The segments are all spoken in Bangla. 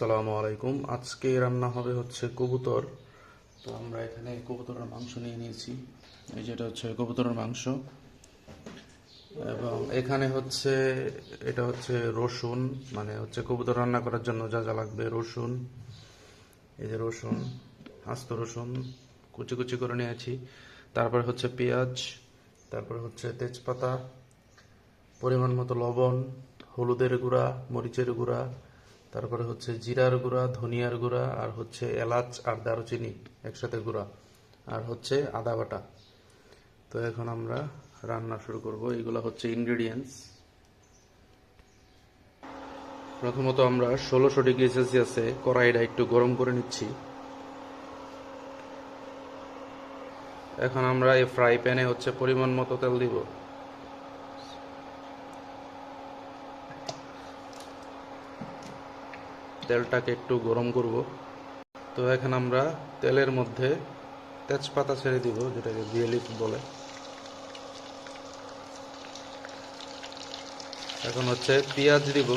আসসালামু আলাইকুম। আজকে রান্না হবে হচ্ছে কবুতর। তো আমরা এখানে কবুতরের মাংস নিয়ে নিয়েছি। এই যেটা হচ্ছে কবুতরের মাংস, এবং এখানে হচ্ছে এটা হচ্ছে রসুন, মানে হচ্ছে কবুতর রান্না করার জন্য যা যা লাগবে। রসুন, এই যে রসুন, আস্ত রসুন কুচি কুচি করে নিয়েছি। তারপরে হচ্ছে পেঁয়াজ, তারপরে হচ্ছে তেজপাতা, পরিমাণ মতো লবণ, হলুদের গুঁড়া, মরিচের গুঁড়া, তারপরে হচ্ছে জিরার গুঁড়া, ধনিয়ার গুঁড়া, আর হচ্ছে এলাচ আর দারুচিনি একসাথে গুঁড়া, আর হচ্ছে আদা বাটা। তো এখন আমরা রান্না শুরু করব। এগুলো হচ্ছে ইনগ্রেডিয়েন্টস। প্রথমত আমরা 1600 ডিগ্রি সেলসিয়াসে কড়াইটা একটু গরম করে নিচ্ছি। এখন আমরা এই ফ্রাই প্যানে হচ্ছে পরিমাণ মতো তেল দিব। তেলটাকে একটু গরম করব। তো এখন আমরা তেলের মধ্যে তেজপাতা ছেড়ে দিব, যেটাকে বে লিফ বলে। এখন হচ্ছে পেঁয়াজ দিব।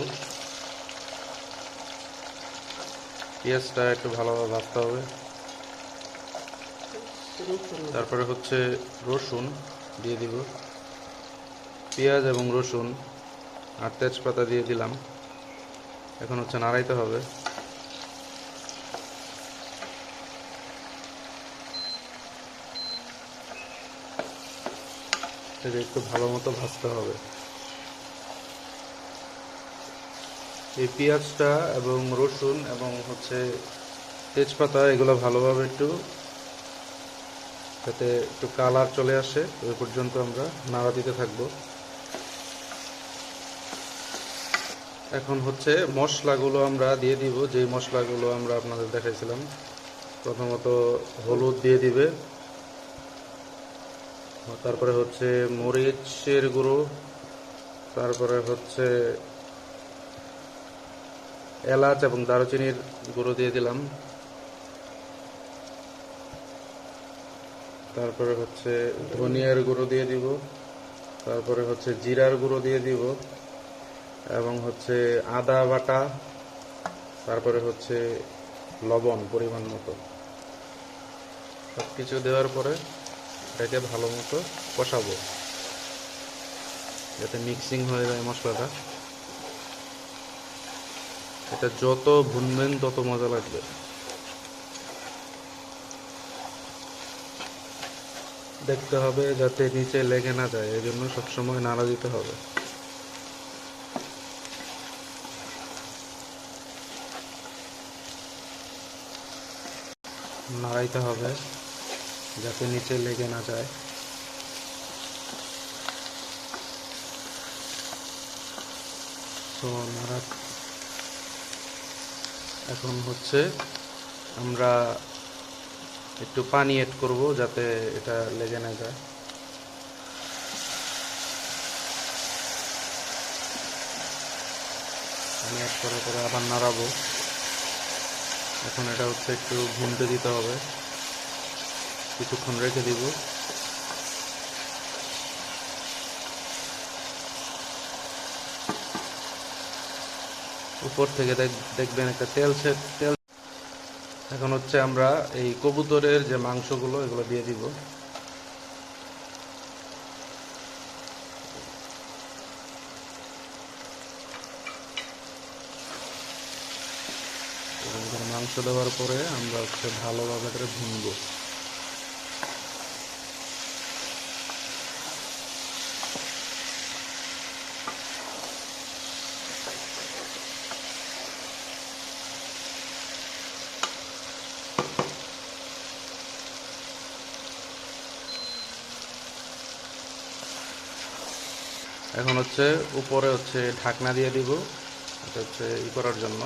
পেঁয়াজটা একটু ভালোভাবে ভাজতে হবে। তারপরে হচ্ছে রসুন দিয়ে দিব। পেঁয়াজ এবং রসুন আর তেজপাতা দিয়ে দিলাম। এখন হচ্ছে নাড়াইতে হবে। এটা একটু ভালো মতো ভাজতে হবে। এই পেঁয়াজটা এবং রসুন এবং হচ্ছে তেজপাতা এগুলো ভালোভাবে একটু, যাতে একটু কালার চলে আসে ওই পর্যন্ত আমরা নাড়া দিতে থাকবো। এখন হচ্ছে মশলাগুলো আমরা দিয়ে দিব, যে মশলাগুলো আমরা আপনাদের দেখাইছিলাম। প্রথমত হলুদ দিয়ে দিবে, তারপরে হচ্ছে মরিচের গুঁড়ো, তারপরে হচ্ছে এলাচ এবং দারুচিনির গুঁড়ো দিয়ে দিলাম। তারপরে হচ্ছে ধনিয়ার গুঁড়ো দিয়ে দিব। তারপরে হচ্ছে জিরার গুঁড়ো দিয়ে দিব, এবং হচ্ছে আদা বাটা। তারপরে হচ্ছে লবণ পরিমাণ মতো। সব কিছু দেওয়ার পরে এটাকে ভালো মতো কষাবো, যাতে মিক্সিং হয়ে যায় মশলাটা। এটা যত ভুনবেন তত মজা লাগবে। দেখতে হবে যাতে নিচে লেগে না যায়, এই জন্য সবসময় নাড়া দিতে হবে। নাড়াইতে হবে যাতে নিচে লেগে না যায়। তো নাড়া, এখন হচ্ছে আমরা একটু পানি এড করব যাতে এটা লেগে না যায়। পানি এড করার পরে আবার নাড়াবো। এখন এটা হচ্ছে একটু ভুনতে দিতে হবে, কিছুক্ষণ রেখে দিব। উপর থেকে দেখবেন একটা তেল। এখন হচ্ছে আমরা এই কবুতরের যে মাংসগুলো এগুলো দিয়ে দিব। মাংস দেওয়ার পরে আমরা হচ্ছে ভালোভাবে করে ভুনবো। এখন হচ্ছে উপরে হচ্ছে ঢাকনা দিয়ে দিব। এটা হচ্ছে করার জন্য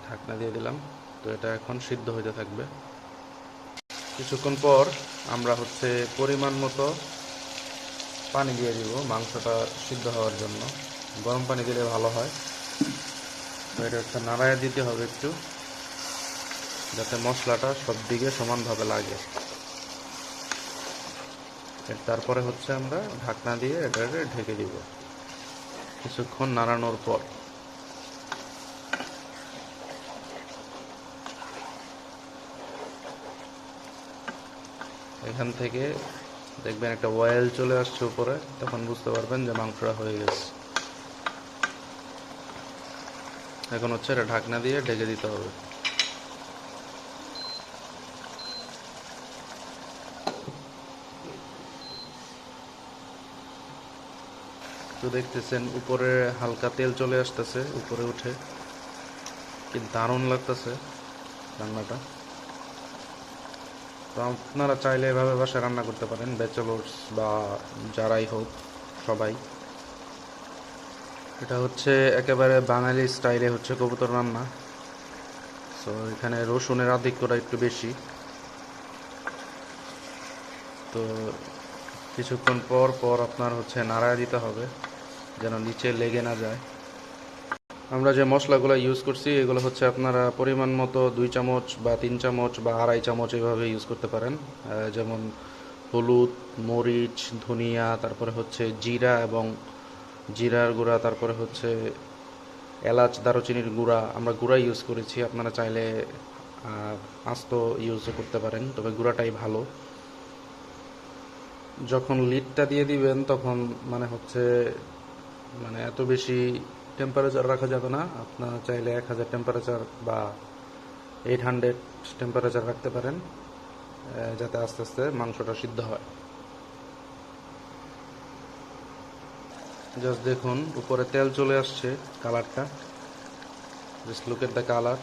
ঢাকনা দিয়ে দিলাম। তো এটা এখন সিদ্ধ হতে থাকবে। কিছুক্ষণ পর আমরা হচ্ছে পরিমাণ মতো পানি দিয়ে দিব মাংসটা সিদ্ধ হওয়ার জন্য। গরম পানি দিলে ভালো হয়। তো এটা হচ্ছে নাড়ায় দিতে হবে একটু, যাতে মশলাটা সব দিকে সমানভাবে লাগে। তারপরে হচ্ছে আমরা ঢাকনা দিয়ে এটাকে ঢেকে দিব। কিছুক্ষণ নাড়ানোর পর এখান থেকে দেখবেন একটা অয়েল চলে আসছে উপরে, তখন বুঝতে পারবেন যে মাংসটা হয়ে গেছে। এখন হচ্ছে এটা ঢাকনা দিয়ে ঢেকে দিতে হবে। তো দেখতেছেন উপরে হালকা তেল চলে আসতেছে, উপরে উঠে কি দারুণ লাগতেছে রান্নাটা। তো আপনারা চাইলে এভাবে বাসায় রান্না করতে পারেন, ব্যাচেলর্স বা যারাই হোক সবাই। এটা হচ্ছে একেবারে বাঙালি স্টাইলে হচ্ছে কবুতর রান্না। তো এখানে রসুনের আধিক্যটা একটু বেশি। তো কিছুক্ষণ পর পর আপনার হচ্ছে নাড়ায় দিতে হবে যেন নিচে লেগে না যায়। আমরা যে মশলাগুলো ইউজ করছি এগুলো হচ্ছে আপনারা পরিমাণ মতো 2 চামচ বা 3 চামচ বা 2.5 চামচ এভাবে ইউজ করতে পারেন। যেমন হলুদ, মরিচ, ধনিয়া, তারপরে হচ্ছে জিরা এবং জিরার গুঁড়া, তারপরে হচ্ছে এলাচ, দারুচিনির গুঁড়া। আমরা গুঁড়া ইউজ করেছি, আপনারা চাইলে আস্ত ইউজও করতে পারেন, তবে গুঁড়াটাই ভালো। যখন লিডটা দিয়ে দিবেন তখন মানে হচ্ছে মানে এত বেশি টেম্পারেচার রাখা যাবে না। আপনারা চাইলে 1000 টেম্পারেচার বা 800 টেম্পারেচার রাখতে পারেন, যাতে আস্তে আস্তে মাংসটা সিদ্ধ হয়। জাস্ট দেখুন উপরে তেল চলে আসছে, কালারটা, just look at the colour.